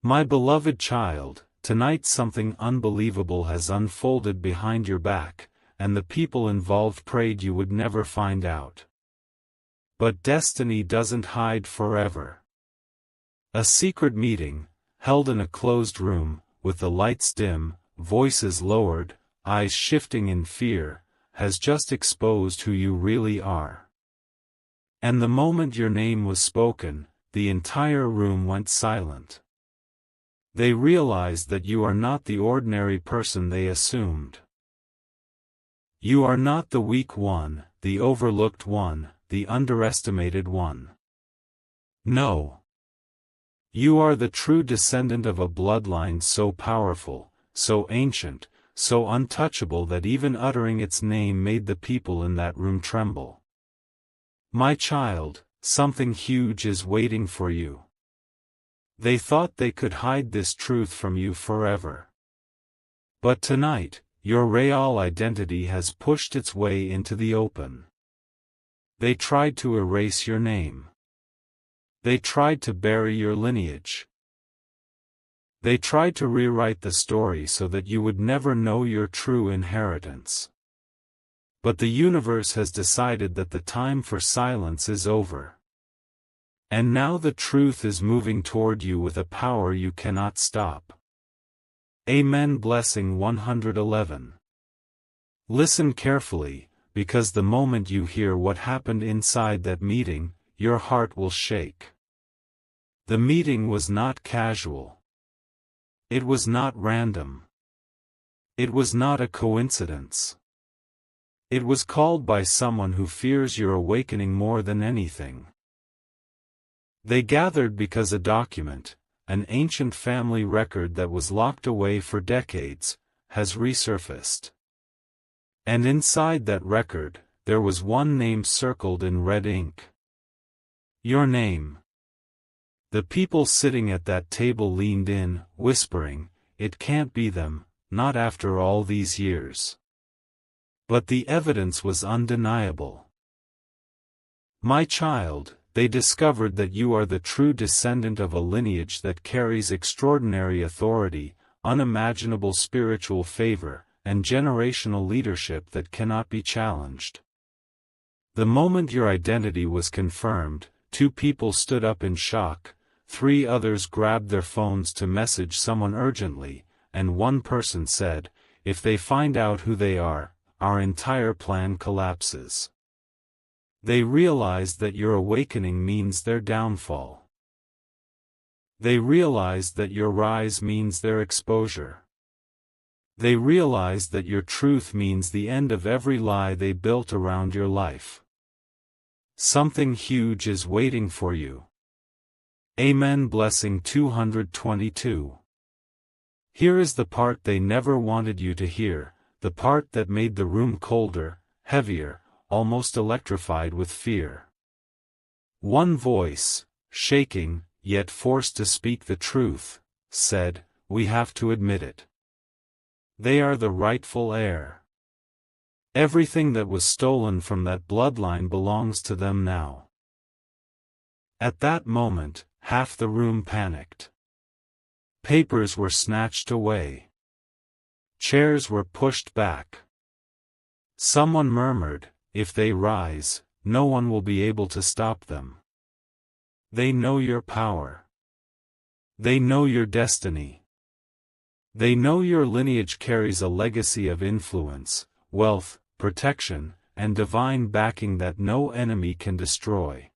My beloved child, tonight something unbelievable has unfolded behind your back, and the people involved prayed you would never find out. But destiny doesn't hide forever. A secret meeting, held in a closed room, with the lights dim, voices lowered, eyes shifting in fear, has just exposed who you really are. And the moment your name was spoken, the entire room went silent. They realized that you are not the ordinary person they assumed. You are not the weak one, the overlooked one, the underestimated one. No. You are the true descendant of a bloodline so powerful, so ancient, so untouchable that even uttering its name made the people in that room tremble. My child, something huge is waiting for you. They thought they could hide this truth from you forever. But tonight, your real identity has pushed its way into the open. They tried to erase your name. They tried to bury your lineage. They tried to rewrite the story so that you would never know your true inheritance. But the universe has decided that the time for silence is over. And now the truth is moving toward you with a power you cannot stop. Amen. Blessing 111. Listen carefully, because the moment you hear what happened inside that meeting, your heart will shake. The meeting was not casual. It was not random. It was not a coincidence. It was called by someone who fears your awakening more than anything. They gathered because a document, an ancient family record that was locked away for decades, has resurfaced. And inside that record, there was one name circled in red ink. Your name. The people sitting at that table leaned in, whispering, "It can't be them, not after all these years." But the evidence was undeniable. My child, they discovered that you are the true descendant of a lineage that carries extraordinary authority, unimaginable spiritual favor, and generational leadership that cannot be challenged. The moment your identity was confirmed, 2 people stood up in shock, 3 others grabbed their phones to message someone urgently, and 1 person said, "If they find out who they are, our entire plan collapses." They realized that your awakening means their downfall. They realized that your rise means their exposure. They realized that your truth means the end of every lie they built around your life. Something huge is waiting for you. Amen. Blessing 222. Here is the part they never wanted you to hear, the part that made the room colder, heavier, almost electrified with fear. One voice, shaking, yet forced to speak the truth, said, "We have to admit it. They are the rightful heir. Everything that was stolen from that bloodline belongs to them now." At that moment, half the room panicked. Papers were snatched away. Chairs were pushed back. Someone murmured, "If they rise, no one will be able to stop them." They know your power. They know your destiny. They know your lineage carries a legacy of influence, wealth, protection, and divine backing that no enemy can destroy.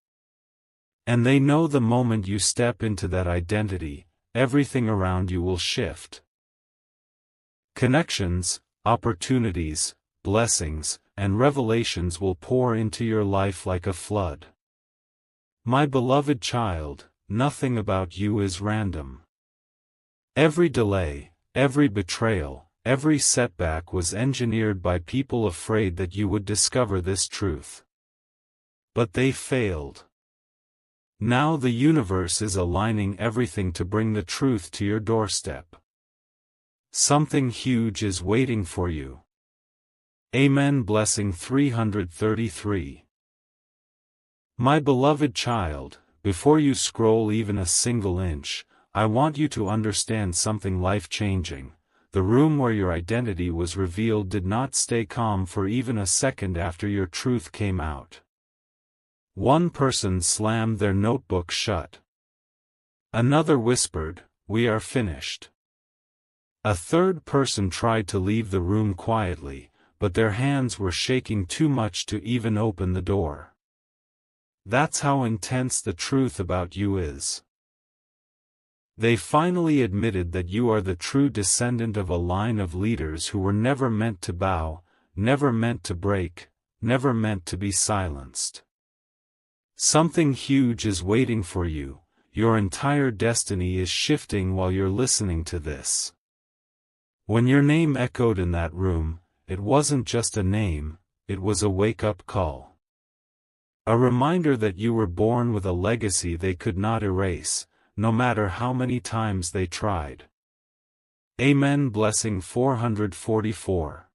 And they know the moment you step into that identity, everything around you will shift. Connections, opportunities, blessings, and revelations will pour into your life like a flood. My beloved child, nothing about you is random. Every delay, every betrayal, every setback was engineered by people afraid that you would discover this truth. But they failed. Now the universe is aligning everything to bring the truth to your doorstep. Something huge is waiting for you. Amen. Blessing 333. My beloved child, before you scroll even a single inch, I want you to understand something life-changing. The room where your identity was revealed did not stay calm for even a second after your truth came out. One person slammed their notebook shut. Another whispered, "We are finished." A third person tried to leave the room quietly, but their hands were shaking too much to even open the door. That's how intense the truth about you is. They finally admitted that you are the true descendant of a line of leaders who were never meant to bow, never meant to break, never meant to be silenced. Something huge is waiting for you. Your entire destiny is shifting while you're listening to this. When your name echoed in that room, it wasn't just a name, it was a wake-up call. A reminder that you were born with a legacy they could not erase, no matter how many times they tried. Amen. Blessing 444.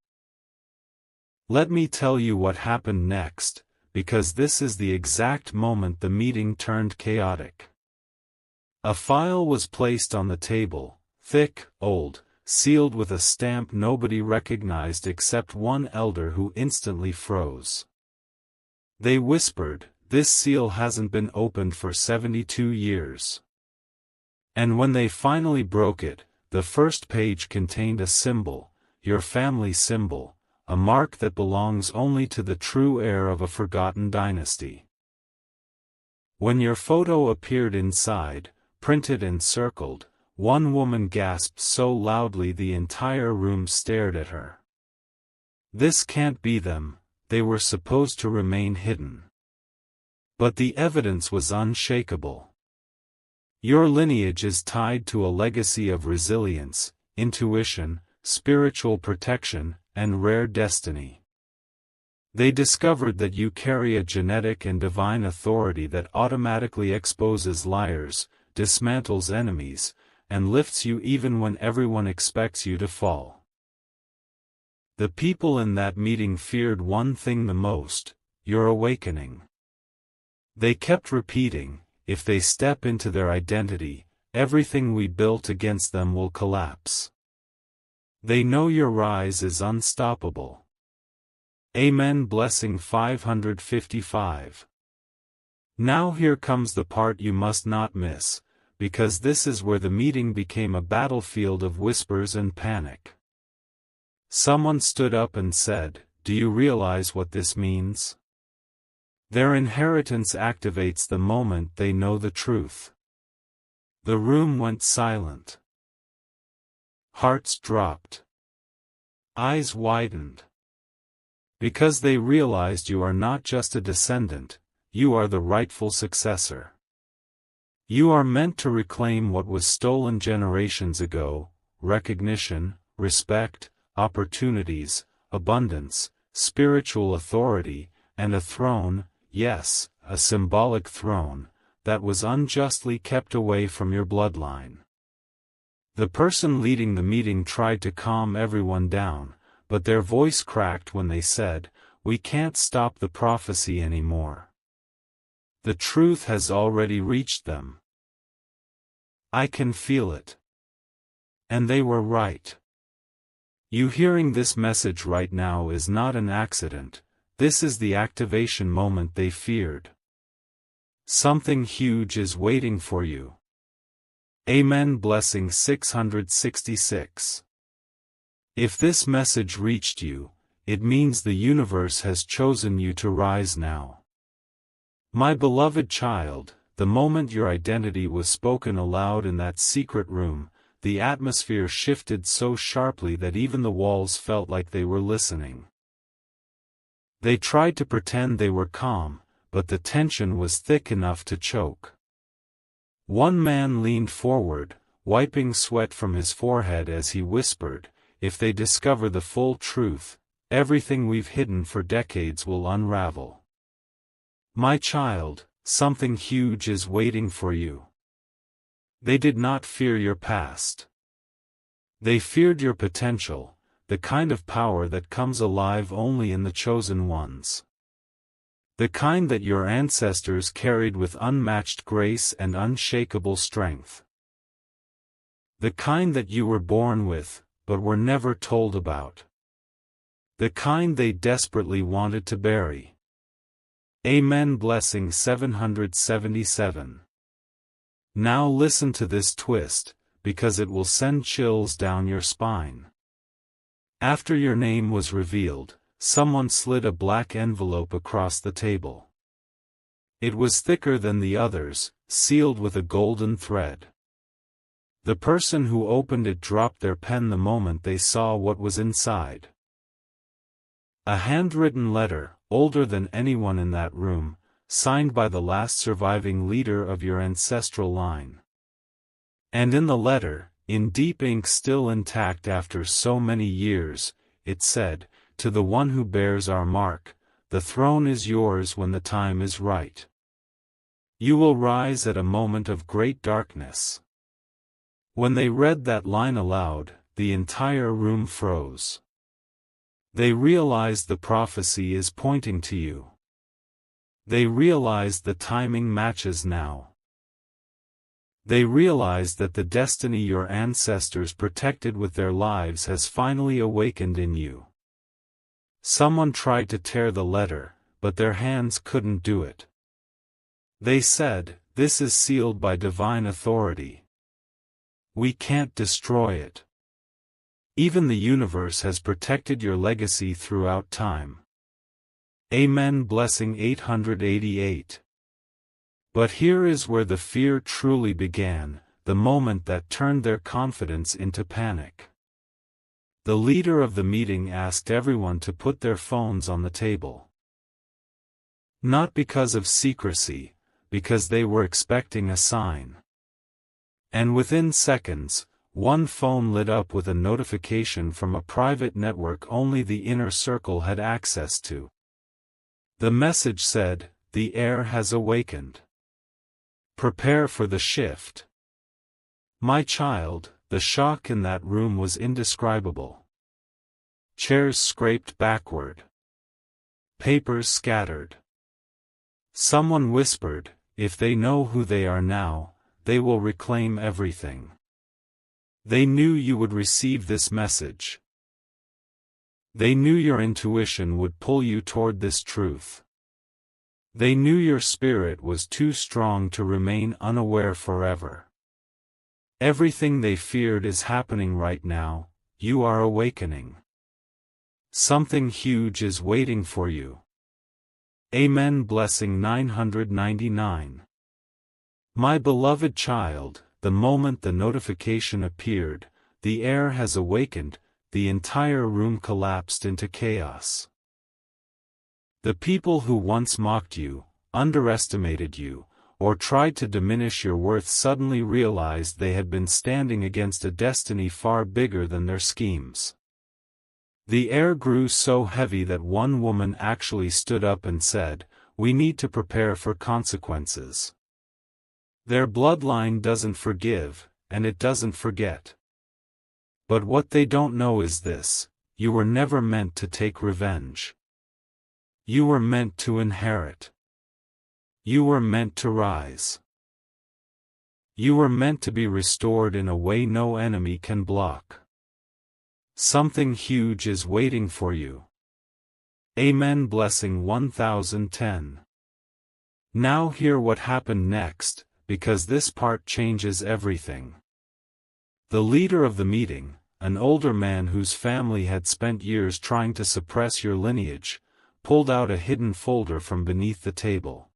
Let me tell you what happened next, because this is the exact moment the meeting turned chaotic. A file was placed on the table, thick, old, sealed with a stamp nobody recognized except one elder who instantly froze. They whispered, "This seal hasn't been opened for 72 years. And when they finally broke it, the first page contained a symbol, your family symbol, a mark that belongs only to the true heir of a forgotten dynasty. When your photo appeared inside, printed and circled, one woman gasped so loudly the entire room stared at her. This can't be them, they were supposed to remain hidden. But the evidence was unshakable. Your lineage is tied to a legacy of resilience, intuition, spiritual protection, and rare destiny. They discovered that you carry a genetic and divine authority that automatically exposes liars, dismantles enemies, and lifts you even when everyone expects you to fall. The people in that meeting feared one thing the most, your awakening. They kept repeating, if they step into their identity, everything we built against them will collapse. They know your rise is unstoppable. Amen. Blessing 555. Now here comes the part you must not miss, because this is where the meeting became a battlefield of whispers and panic. Someone stood up and said, "Do you realize what this means?" Their inheritance activates the moment they know the truth. The room went silent. Hearts dropped. Eyes widened. Because they realized you are not just a descendant, you are the rightful successor. You are meant to reclaim what was stolen generations ago: recognition, respect, opportunities, abundance, spiritual authority, and a throne. Yes, a symbolic throne, that was unjustly kept away from your bloodline. The person leading the meeting tried to calm everyone down, but their voice cracked when they said, "We can't stop the prophecy anymore. The truth has already reached them. I can feel it." And they were right. You hearing this message right now is not an accident. This is the activation moment they feared. Something huge is waiting for you. Amen. Blessing 666. If this message reached you, it means the universe has chosen you to rise now. My beloved child, the moment your identity was spoken aloud in that secret room, the atmosphere shifted so sharply that even the walls felt like they were listening. They tried to pretend they were calm, but the tension was thick enough to choke. One man leaned forward, wiping sweat from his forehead as he whispered, "If they discover the full truth, everything we've hidden for decades will unravel. My child, something huge is waiting for you." They did not fear your past. They feared your potential, the kind of power that comes alive only in the chosen ones. The kind that your ancestors carried with unmatched grace and unshakable strength. The kind that you were born with, but were never told about. The kind they desperately wanted to bury. Amen. Blessing 777. Now listen to this twist, because it will send chills down your spine. After your name was revealed, someone slid a black envelope across the table. It was thicker than the others, sealed with a golden thread. The person who opened it dropped their pen the moment they saw what was inside. A handwritten letter, older than anyone in that room, signed by the last surviving leader of your ancestral line. And in the letter, in deep ink still intact after so many years, it said, "To the one who bears our mark, the throne is yours when the time is right. You will rise at a moment of great darkness." When they read that line aloud, the entire room froze. They realized the prophecy is pointing to you. They realized the timing matches now. They realized that the destiny your ancestors protected with their lives has finally awakened in you. Someone tried to tear the letter, but their hands couldn't do it. They said, "This is sealed by divine authority. We can't destroy it. Even the universe has protected your legacy throughout time." Amen. Blessing 888. But here is where the fear truly began, the moment that turned their confidence into panic. The leader of the meeting asked everyone to put their phones on the table. Not because of secrecy, because they were expecting a sign. And within seconds, one phone lit up with a notification from a private network only the inner circle had access to. The message said, "The heir has awakened. Prepare for the shift." My child, the shock in that room was indescribable. Chairs scraped backward. Papers scattered. Someone whispered, "If they know who they are now, they will reclaim everything." They knew you would receive this message. They knew your intuition would pull you toward this truth. They knew your spirit was too strong to remain unaware forever. Everything they feared is happening right now. You are awakening. Something huge is waiting for you. Amen. Blessing 999. My beloved child, the moment the notification appeared, "The heir has awakened," the entire room collapsed into chaos. The people who once mocked you, underestimated you, or tried to diminish your worth suddenly realized they had been standing against a destiny far bigger than their schemes. The air grew so heavy that one woman actually stood up and said, "We need to prepare for consequences." Their bloodline doesn't forgive, and it doesn't forget. But what they don't know is this: you were never meant to take revenge. You were meant to inherit. You were meant to rise. You were meant to be restored in a way no enemy can block. Something huge is waiting for you. Amen. Blessing 1010. Now hear what happened next, because this part changes everything. The leader of the meeting, an older man whose family had spent years trying to suppress your lineage, pulled out a hidden folder from beneath the table.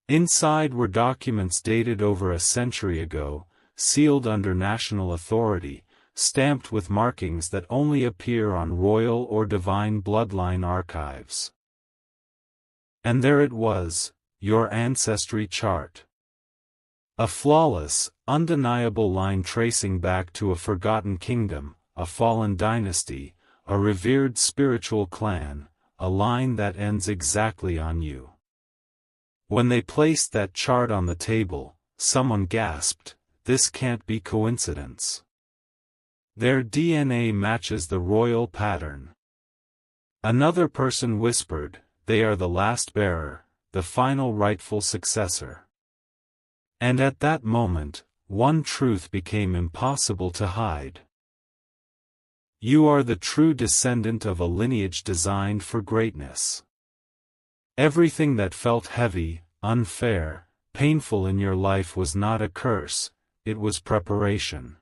Inside were documents dated over a century ago, sealed under national authority, stamped with markings that only appear on royal or divine bloodline archives. And there it was, your ancestry chart. A flawless, undeniable line tracing back to a forgotten kingdom, a fallen dynasty, a revered spiritual clan, a line that ends exactly on you. When they placed that chart on the table, someone gasped, "This can't be coincidence. Their DNA matches the royal pattern." Another person whispered, "They are the last bearer, the final rightful successor." And at that moment, one truth became impossible to hide. You are the true descendant of a lineage designed for greatness. Everything that felt heavy, unfair, painful in your life was not a curse, it was preparation.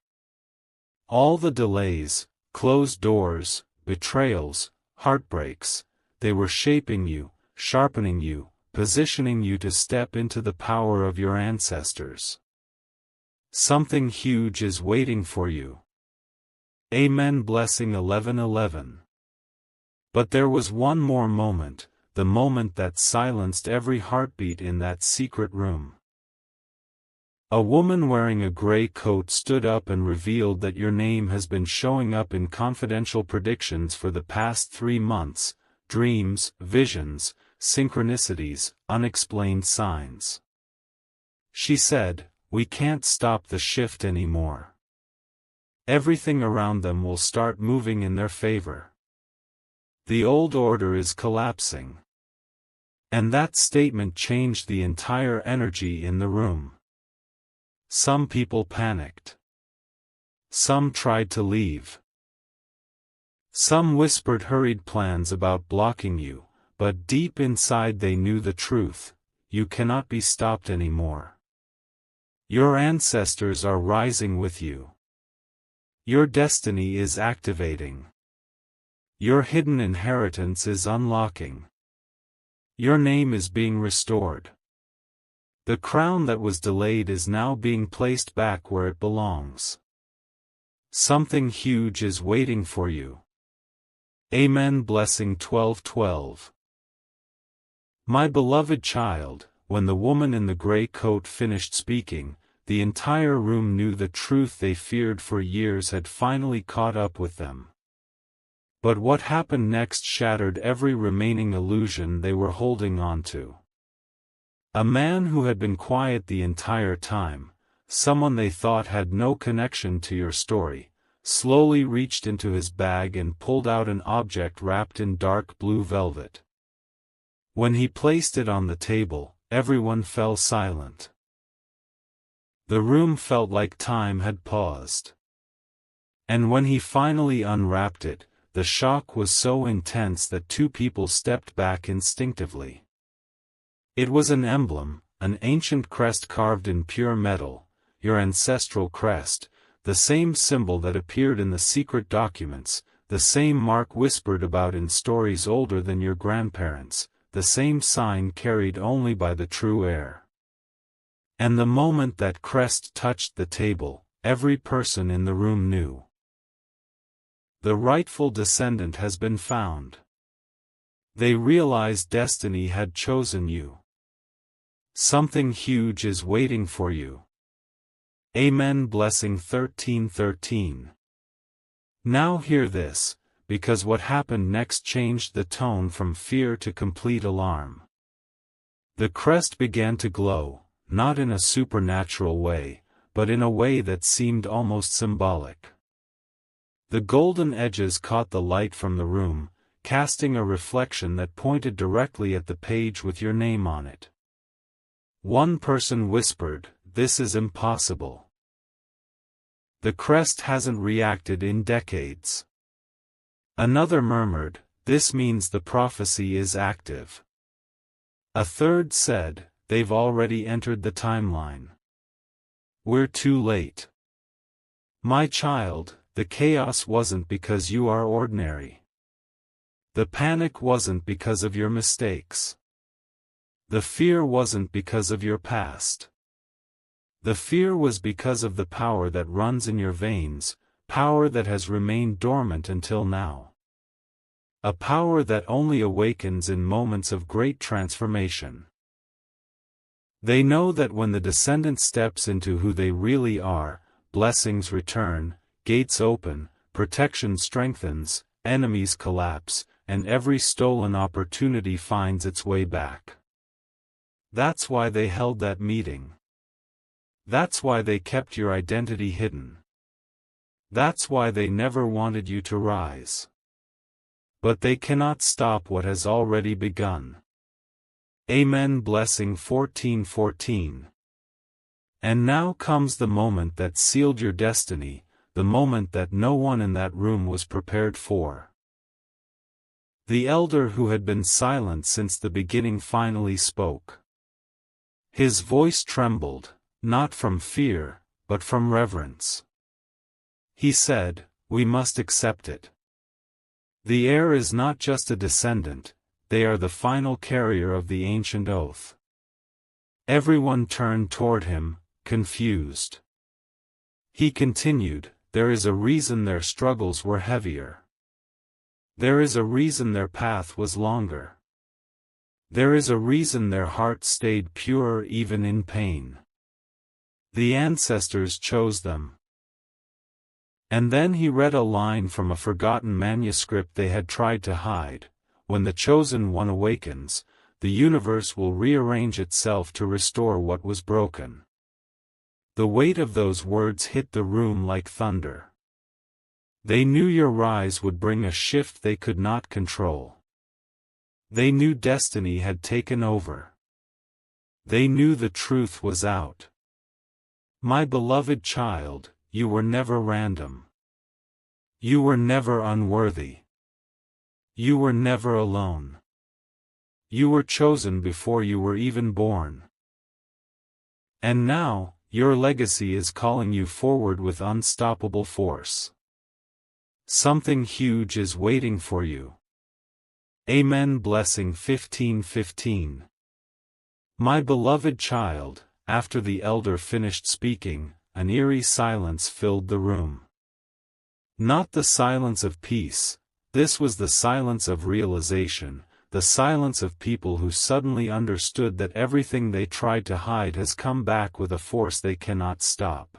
All the delays, closed doors, betrayals, heartbreaks, they were shaping you, sharpening you, positioning you to step into the power of your ancestors. Something huge is waiting for you. Amen. Blessing 11:11. But there was one more moment, the moment that silenced every heartbeat in that secret room. A woman wearing a gray coat stood up and revealed that your name has been showing up in confidential predictions for the past 3 months, dreams, visions, synchronicities, unexplained signs. She said, "We can't stop the shift anymore. Everything around them will start moving in their favor. The old order is collapsing." And that statement changed the entire energy in the room. Some people panicked. Some tried to leave. Some whispered hurried plans about blocking you, but deep inside they knew the truth: you cannot be stopped anymore. Your ancestors are rising with you. Your destiny is activating. Your hidden inheritance is unlocking. Your name is being restored. The crown that was delayed is now being placed back where it belongs. Something huge is waiting for you. Amen. Blessing 12:12. My beloved child, when the woman in the gray coat finished speaking, the entire room knew the truth they feared for years had finally caught up with them. But what happened next shattered every remaining illusion they were holding on to. A man who had been quiet the entire time, someone they thought had no connection to your story, slowly reached into his bag and pulled out an object wrapped in dark blue velvet. When he placed it on the table, everyone fell silent. The room felt like time had paused. And when he finally unwrapped it, the shock was so intense that 2 people stepped back instinctively. It was an emblem, an ancient crest carved in pure metal, your ancestral crest, the same symbol that appeared in the secret documents, the same mark whispered about in stories older than your grandparents, the same sign carried only by the true heir. And the moment that crest touched the table, every person in the room knew. The rightful descendant has been found. They realized destiny had chosen you. Something huge is waiting for you. Amen. Blessing 13:13. Now hear this, because what happened next changed the tone from fear to complete alarm. The crest began to glow, not in a supernatural way, but in a way that seemed almost symbolic. The golden edges caught the light from the room, casting a reflection that pointed directly at the page with your name on it. One person whispered, "This is impossible. The crest hasn't reacted in decades." Another murmured, "This means the prophecy is active." A third said, "They've already entered the timeline. We're too late." My child, the chaos wasn't because you are ordinary. The panic wasn't because of your mistakes. The fear wasn't because of your past. The fear was because of the power that runs in your veins, power that has remained dormant until now. A power that only awakens in moments of great transformation. They know that when the descendant steps into who they really are, blessings return, gates open, protection strengthens, enemies collapse, and every stolen opportunity finds its way back. That's why they held that meeting. That's why they kept your identity hidden. That's why they never wanted you to rise. But they cannot stop what has already begun. Amen. Blessing 14:14. And now comes the moment that sealed your destiny, the moment that no one in that room was prepared for. The elder who had been silent since the beginning finally spoke. His voice trembled, not from fear, but from reverence. He said, "We must accept it. The heir is not just a descendant, they are the final carrier of the ancient oath." Everyone turned toward him, confused. He continued, "There is a reason their struggles were heavier. There is a reason their path was longer. There is a reason their heart stayed pure even in pain. The ancestors chose them." And then he read a line from a forgotten manuscript they had tried to hide. "When the chosen one awakens, the universe will rearrange itself to restore what was broken." The weight of those words hit the room like thunder. They knew your rise would bring a shift they could not control. They knew destiny had taken over. They knew the truth was out. My beloved child, you were never random. You were never unworthy. You were never alone. You were chosen before you were even born. And now, your legacy is calling you forward with unstoppable force. Something huge is waiting for you. Amen. Blessing 15:15. My beloved child, after the elder finished speaking, an eerie silence filled the room. Not the silence of peace, this was the silence of realization, the silence of people who suddenly understood that everything they tried to hide has come back with a force they cannot stop.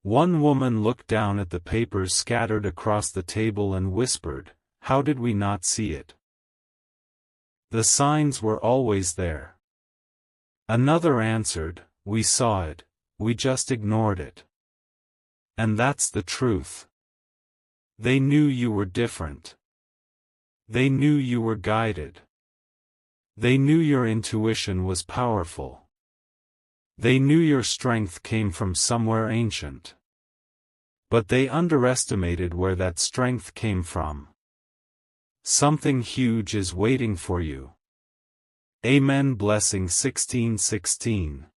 One woman looked down at the papers scattered across the table and whispered, "How did we not see it? The signs were always there." Another answered, "We saw it, we just ignored it." And that's the truth. They knew you were different. They knew you were guided. They knew your intuition was powerful. They knew your strength came from somewhere ancient. But they underestimated where that strength came from. Something huge is waiting for you. Amen. Blessing 16:16.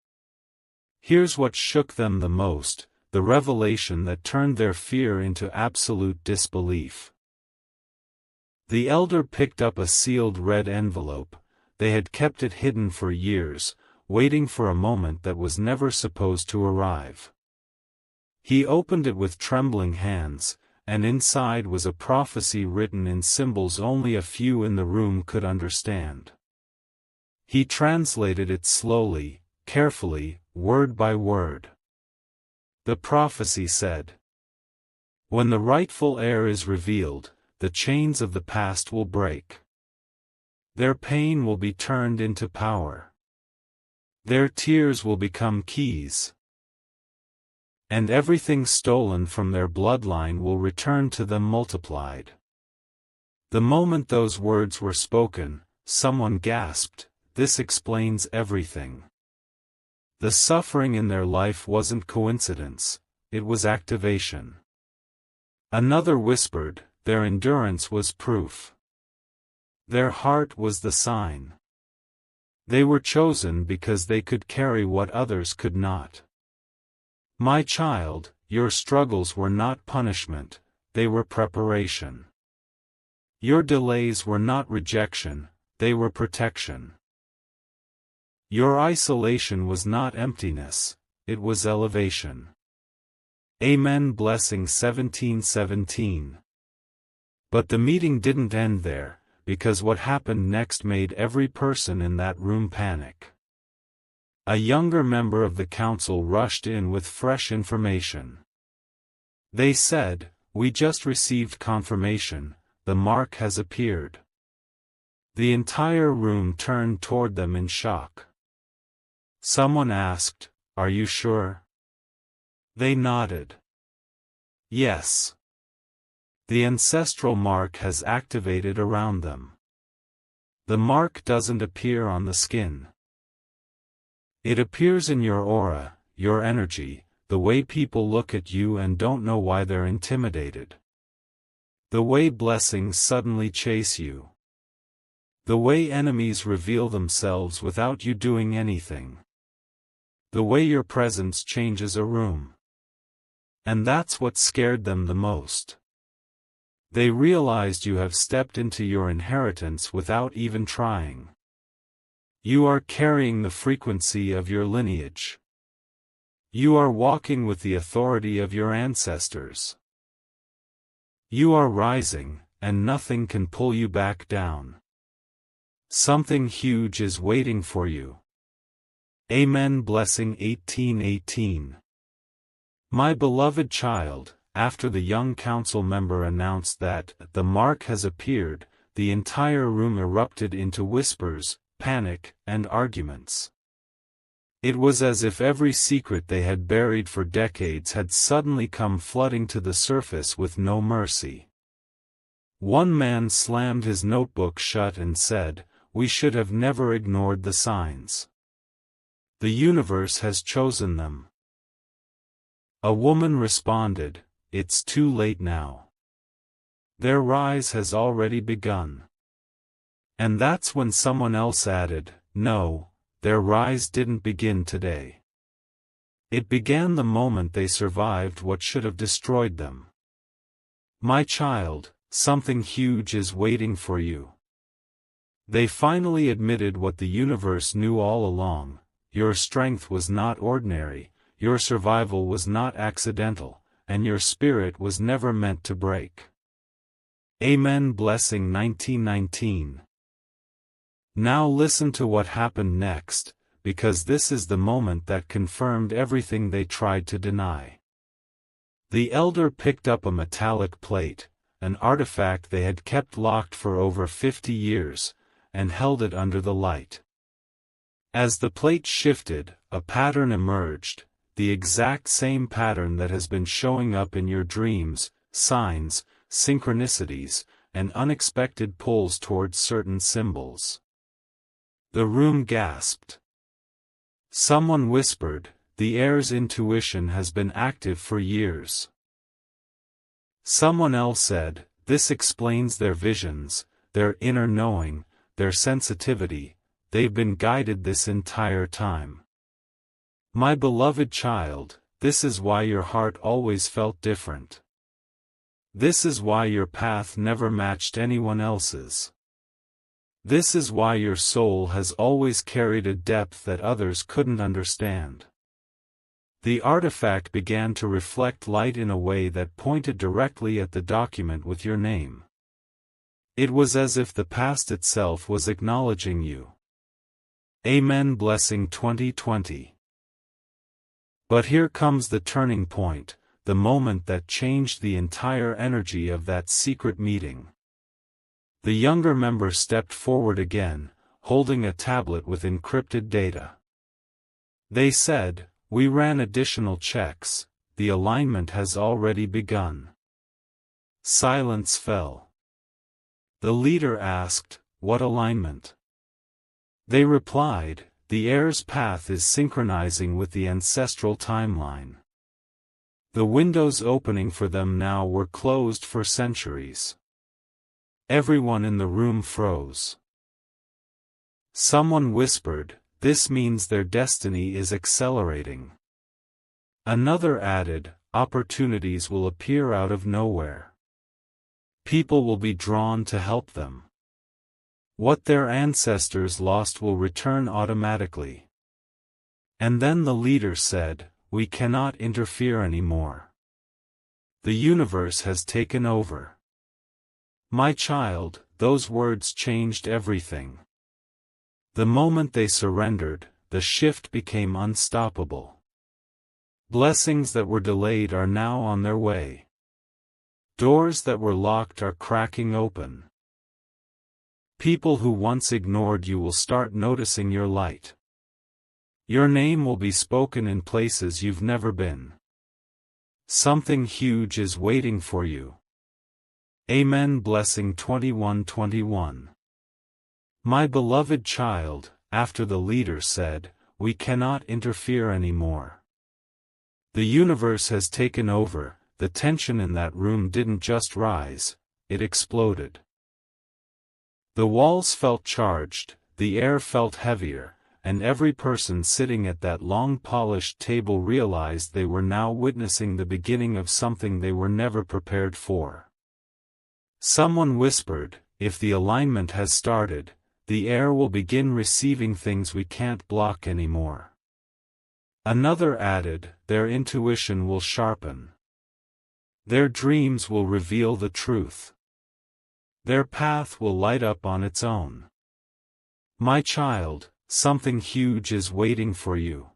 Here's what shook them the most, the revelation that turned their fear into absolute disbelief. The elder picked up a sealed red envelope. They had kept it hidden for years, waiting for a moment that was never supposed to arrive. He opened it with trembling hands, and inside was a prophecy written in symbols only a few in the room could understand. He translated it slowly, carefully, word by word. The prophecy said, "When the rightful heir is revealed, the chains of the past will break. Their pain will be turned into power. Their tears will become keys. And everything stolen from their bloodline will return to them multiplied." The moment those words were spoken, someone gasped, "This explains everything." The suffering in their life wasn't coincidence, it was activation. Another whispered, their endurance was proof. Their heart was the sign. They were chosen because they could carry what others could not. My child, your struggles were not punishment, they were preparation. Your delays were not rejection, they were protection. Your isolation was not emptiness, it was elevation. Amen. Blessing 17:17. But the meeting didn't end there, because what happened next made every person in that room panic. A younger member of the council rushed in with fresh information. They said, "We just received confirmation, the mark has appeared." The entire room turned toward them in shock. Someone asked, "Are you sure?" They nodded. Yes. The ancestral mark has activated around them. The mark doesn't appear on the skin. It appears in your aura, your energy, the way people look at you and don't know why they're intimidated. The way blessings suddenly chase you. The way enemies reveal themselves without you doing anything. The way your presence changes a room. And that's what scared them the most. They realized you have stepped into your inheritance without even trying. You are carrying the frequency of your lineage. You are walking with the authority of your ancestors. You are rising, and nothing can pull you back down. Something huge is waiting for you. Amen. Blessing 1818. My beloved child, after the young council member announced that the mark has appeared, the entire room erupted into whispers, panic, and arguments. It was as if every secret they had buried for decades had suddenly come flooding to the surface with no mercy. One man slammed his notebook shut and said, "We should have never ignored the signs. The universe has chosen them." A woman responded, "It's too late now. Their rise has already begun." And that's when someone else added, "No, their rise didn't begin today. It began the moment they survived what should have destroyed them." My child, something huge is waiting for you. They finally admitted what the universe knew all along: your strength was not ordinary, your survival was not accidental, and your spirit was never meant to break. Amen. Blessing 1919. Now listen to what happened next, because this is the moment that confirmed everything they tried to deny. The elder picked up a metallic plate, an artifact they had kept locked for over 50 years, and held it under the light. As the plate shifted, a pattern emerged, the exact same pattern that has been showing up in your dreams: signs, synchronicities, and unexpected pulls towards certain symbols. The room gasped. Someone whispered, "The heir's intuition has been active for years." Someone else said, "This explains their visions, their inner knowing, their sensitivity. They've been guided this entire time." My beloved child, this is why your heart always felt different. This is why your path never matched anyone else's. This is why your soul has always carried a depth that others couldn't understand. The artifact began to reflect light in a way that pointed directly at the document with your name. It was as if the past itself was acknowledging you. Amen. Blessing 2020. But here comes the turning point, the moment that changed the entire energy of that secret meeting. The younger member stepped forward again, holding a tablet with encrypted data. They said, "We ran additional checks, the alignment has already begun." Silence fell. The leader asked, "What alignment?" They replied, "The heir's path is synchronizing with the ancestral timeline." The windows opening for them now were closed for centuries. Everyone in the room froze. Someone whispered, "This means their destiny is accelerating." Another added, "Opportunities will appear out of nowhere. People will be drawn to help them. What their ancestors lost will return automatically." And then the leader said, "We cannot interfere anymore. The universe has taken over." My child, those words changed everything. The moment they surrendered, the shift became unstoppable. Blessings that were delayed are now on their way. Doors that were locked are cracking open. People who once ignored you will start noticing your light. Your name will be spoken in places you've never been. Something huge is waiting for you. Amen. Blessing 2121. My beloved child, after the leader said, "We cannot interfere anymore," The universe has taken over. The tension in that room didn't just rise, it exploded. The walls felt charged, the air felt heavier, and every person sitting at that long polished table realized they were now witnessing the beginning of something they were never prepared for. Someone whispered, "If the alignment has started, the air will begin receiving things we can't block anymore." Another added, "Their intuition will sharpen. Their dreams will reveal the truth. Their path will light up on its own. My child, something huge is waiting for you."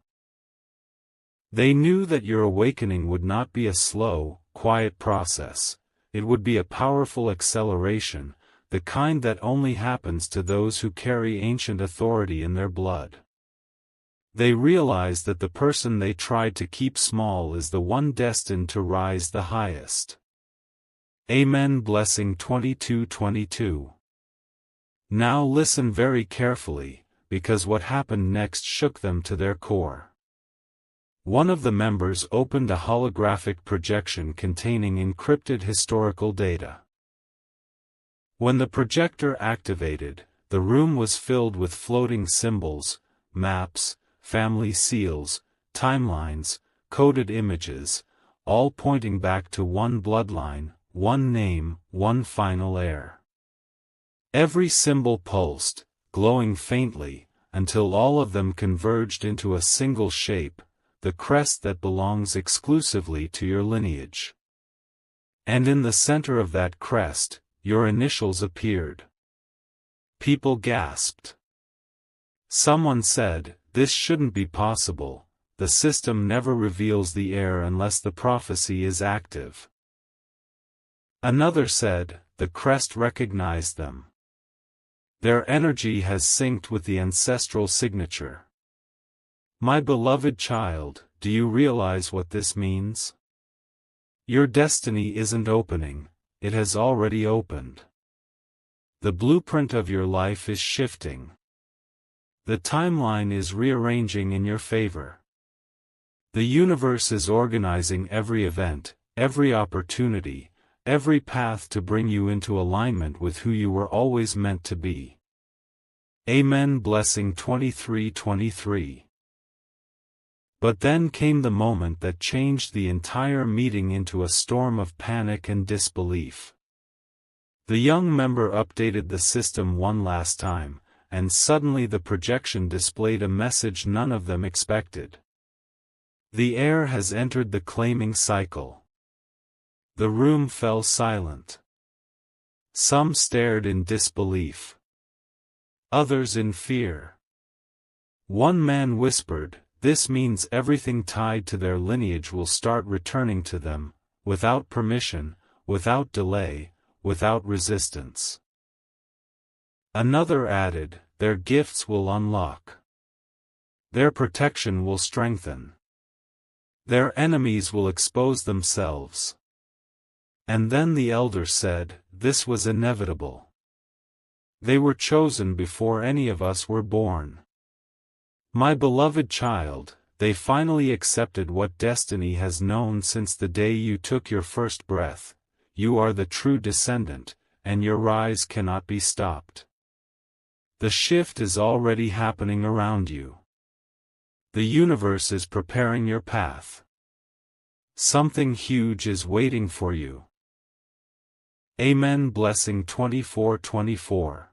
They knew that your awakening would not be a slow, quiet process. It would be a powerful acceleration, the kind that only happens to those who carry ancient authority in their blood. They realized that the person they tried to keep small is the one destined to rise the highest. Amen. Blessing 22:22. Now listen very carefully, because what happened next shook them to their core. One of the members opened a holographic projection containing encrypted historical data. When the projector activated, the room was filled with floating symbols, maps, family seals, timelines, coded images, all pointing back to one bloodline, one name, one final heir. Every symbol pulsed, glowing faintly, until all of them converged into a single shape, the crest that belongs exclusively to your lineage. And in the center of that crest, your initials appeared. People gasped. Someone said, "This shouldn't be possible, the system never reveals the heir unless the prophecy is active." Another said, "The crest recognized them. Their energy has synced with the ancestral signature." My beloved child, do you realize what this means? Your destiny isn't opening, it has already opened. The blueprint of your life is shifting. The timeline is rearranging in your favor. The universe is organizing every event, every opportunity, every path to bring you into alignment with who you were always meant to be. Amen. Blessing 23:23. But then came the moment that changed the entire meeting into a storm of panic and disbelief. The young member updated the system one last time, and suddenly the projection displayed a message none of them expected. The heir has entered the claiming cycle. The room fell silent. Some stared in disbelief. Others in fear. One man whispered, "This means everything tied to their lineage will start returning to them, without permission, without delay, without resistance." Another added, "Their gifts will unlock. Their protection will strengthen. Their enemies will expose themselves." And then the elder said, "This was inevitable. They were chosen before any of us were born. My beloved child, they finally accepted what destiny has known since the day you took your first breath. You are the true descendant, and your rise cannot be stopped. The shift is already happening around you. The universe is preparing your path. Something huge is waiting for you. Amen. Blessing 24:24.